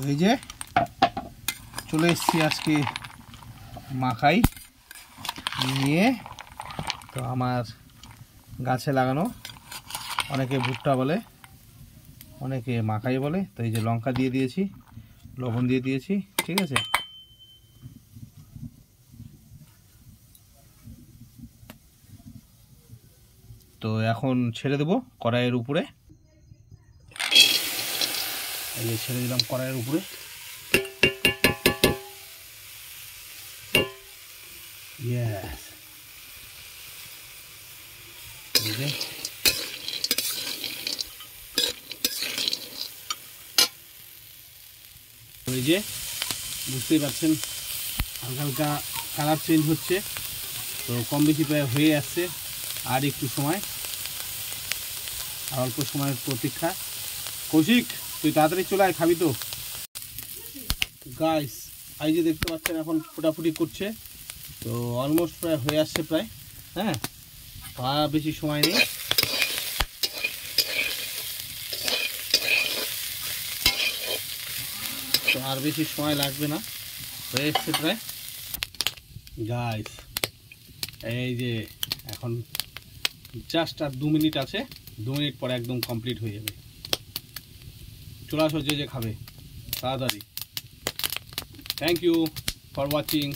এই যে চলে এসেছি আজকে মাখাই নিয়ে। তো আমার গাছে লাগানো, অনেকে ভুট্টা বলে, অনেকে মাখাই বলে। তো এই যে লঙ্কা দিয়ে দিয়েছি, লবণ দিয়ে দিয়েছি, ঠিক আছে। তো এখন ছেড়ে দেবো কড়াইয়ের উপরে। এই যে ছেড়ে দিলাম কড়াইয়ের উপরে। ইয়েস, এই যে ওই যে বুঝতেই পারছেন হালকা হালকা কালার চেঞ্জ হচ্ছে। তো কম বেশি প্রায় হয়ে আসছে, আর একটু সময়, আর অল্প সময়ের প্রতীক্ষা। কৌশিক, তুই তাড়াতাড়ি চলে আয়, খাবি তো। গাইস, এই যে দেখতে পাচ্ছেন এখন ফোটাফুটি করছে। তো অলমোস্ট প্রায় হয়ে আসছে প্রায়, হ্যাঁ, আর বেশি সময় নেই। তো আর বেশি সময় লাগবে না, হয়ে এসছে প্রায় গাইস। এই যে এখন জাস্ট আর 2 মিনিট আছে, 2 মিনিট পরে একদম কমপ্লিট হয়ে যাবে। চলে আসো যে যে খাবে তাড়াতাড়ি। Thank you for watching.